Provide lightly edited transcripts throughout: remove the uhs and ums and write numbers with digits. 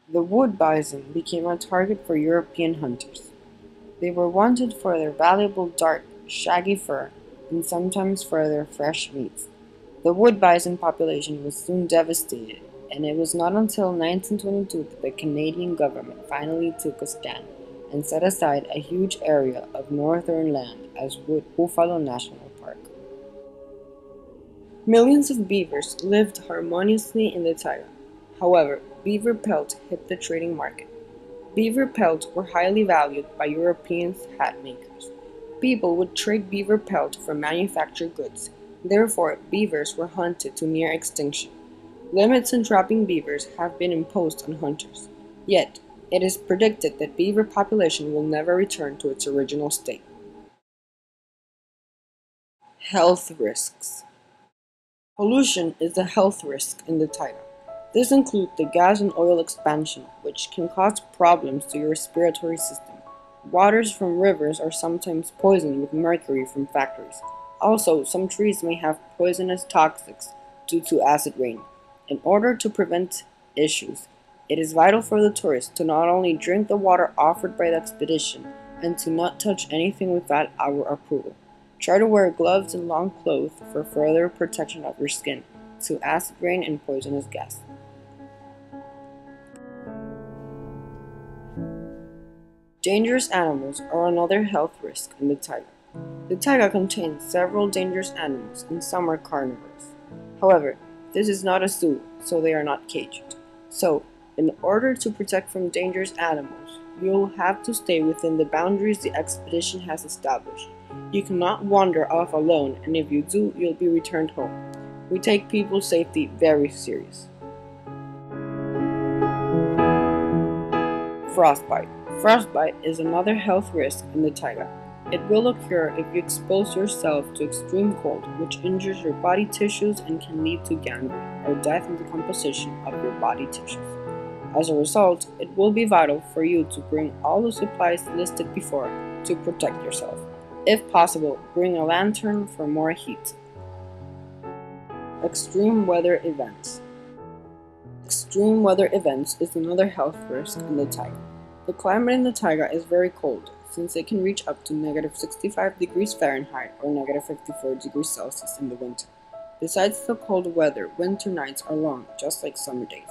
The wood bison became a target for European hunters. They were wanted for their valuable dark, shaggy fur and sometimes for their fresh meats. The wood bison population was soon devastated, and it was not until 1922 that the Canadian government finally took a stand and set aside a huge area of northern land as Wood Buffalo National Park. Millions of beavers lived harmoniously in the taiga. However, beaver pelt hit the trading market. Beaver pelts were highly valued by European hat makers. People would trade beaver pelt for manufactured goods. Therefore, beavers were hunted to near extinction. Limits on trapping beavers have been imposed on hunters. Yet, it is predicted that beaver population will never return to its original state. Health risks. Pollution is a health risk in the taiga. This includes the gas and oil expansion, which can cause problems to your respiratory system. Waters from rivers are sometimes poisoned with mercury from factories. Also, some trees may have poisonous toxics due to acid rain. In order to prevent issues, it is vital for the tourist to not only drink the water offered by the expedition and to not touch anything without our approval. Try to wear gloves and long clothes for further protection of your skin to acid rain and poisonous gas. Dangerous animals are another health risk in the taiga. The taiga contains several dangerous animals and some are carnivores. However, this is not a zoo, so they are not caged. So, in order to protect from dangerous animals, you'll have to stay within the boundaries the expedition has established. You cannot wander off alone, and if you do, you'll be returned home. We take people's safety very serious. Frostbite. Frostbite is another health risk in the taiga. It will occur if you expose yourself to extreme cold, which injures your body tissues and can lead to gangrene, or death and decomposition of your body tissues. As a result, it will be vital for you to bring all the supplies listed before to protect yourself. If possible, bring a lantern for more heat. Extreme weather events. Extreme weather events is another health risk in the taiga. The climate in the taiga is very cold, since it can reach up to -65 degrees Fahrenheit or -54 degrees Celsius in the winter. Besides the cold weather, winter nights are long, just like summer days.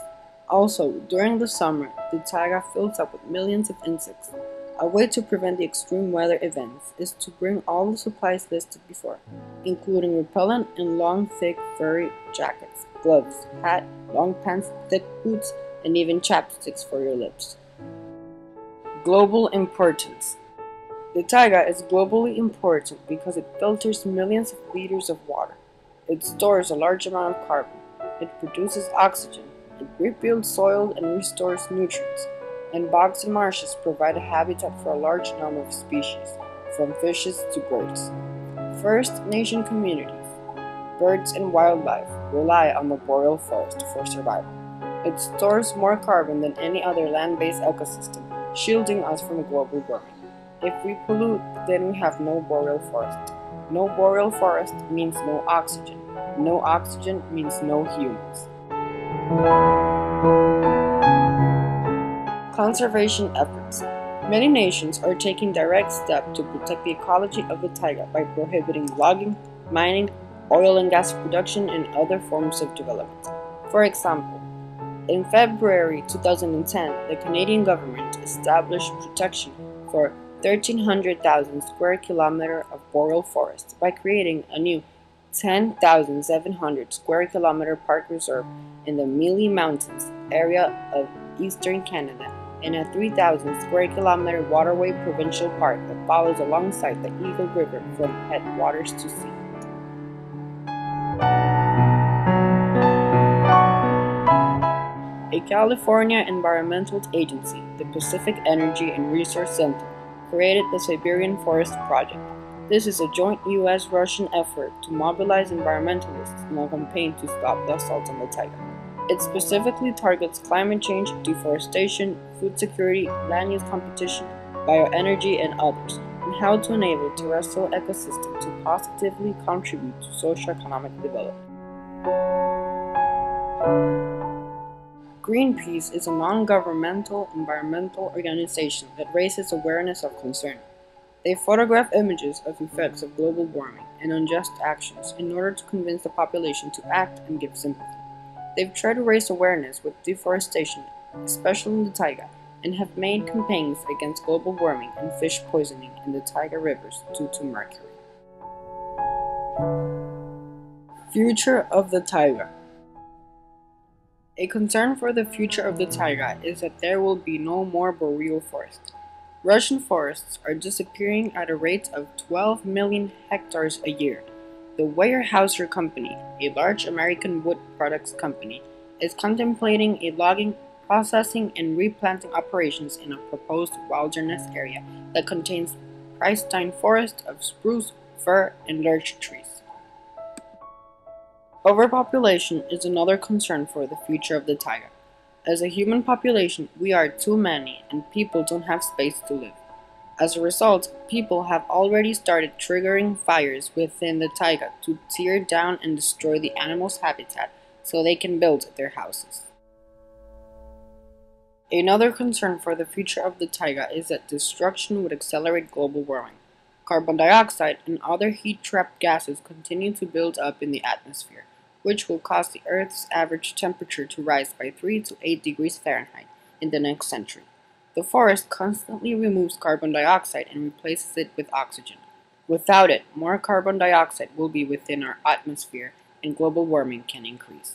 Also, during the summer, the taiga fills up with millions of insects. A way to prevent the extreme weather events is to bring all the supplies listed before, including repellent and long, thick, furry jackets, gloves, hat, long pants, thick boots, and even chapsticks for your lips. Global importance. The taiga is globally important because it filters millions of liters of water. It stores a large amount of carbon. It produces oxygen. It rebuilds soil and restores nutrients. And bogs and marshes provide a habitat for a large number of species, from fishes to birds. First Nation communities, birds and wildlife rely on the boreal forest for survival. It stores more carbon than any other land-based ecosystem, shielding us from global warming. If we pollute, then we have no boreal forest. No boreal forest means no oxygen. No oxygen means no humans. Conservation efforts. Many nations are taking direct steps to protect the ecology of the taiga by prohibiting logging, mining, oil and gas production, and other forms of development. For example, in February 2010, the Canadian government established protection for 1,300,000 square kilometers of boreal forest by creating a new 10,700 square kilometer park reserve in the Mealy Mountains area of eastern Canada and a 3,000 square kilometer waterway provincial park that follows alongside the Eagle River from headwaters to sea. A California environmental agency, the Pacific Energy and Resource Center, created the Siberian Forest Project. This is a joint U.S.-Russian effort to mobilize environmentalists in a campaign to stop the assault on the taiga. It specifically targets climate change, deforestation, food security, land use competition, bioenergy, and others, and how to enable terrestrial ecosystems to positively contribute to socio-economic development. Greenpeace is a non-governmental environmental organization that raises awareness of concern. They photograph images of effects of global warming and unjust actions in order to convince the population to act and give sympathy. They've tried to raise awareness with deforestation, especially in the Taiga, and have made campaigns against global warming and fish poisoning in the Taiga rivers due to mercury. Future of the Taiga. A concern for the future of the taiga is that there will be no more boreal forest. Russian forests are disappearing at a rate of 12 million hectares a year. The Weyerhaeuser Company, a large American wood products company, is contemplating a logging, processing, and replanting operations in a proposed wilderness area that contains pristine forests of spruce, fir, and larch trees. Overpopulation is another concern for the future of the taiga. As a human population, we are too many and people don't have space to live. As a result, people have already started triggering fires within the taiga to tear down and destroy the animals' habitat so they can build their houses. Another concern for the future of the taiga is that destruction would accelerate global warming. Carbon dioxide and other heat-trapped gases continue to build up in the atmosphere, which will cause the Earth's average temperature to rise by 3 to 8 degrees Fahrenheit in the next century. The forest constantly removes carbon dioxide and replaces it with oxygen. Without it, more carbon dioxide will be within our atmosphere and global warming can increase.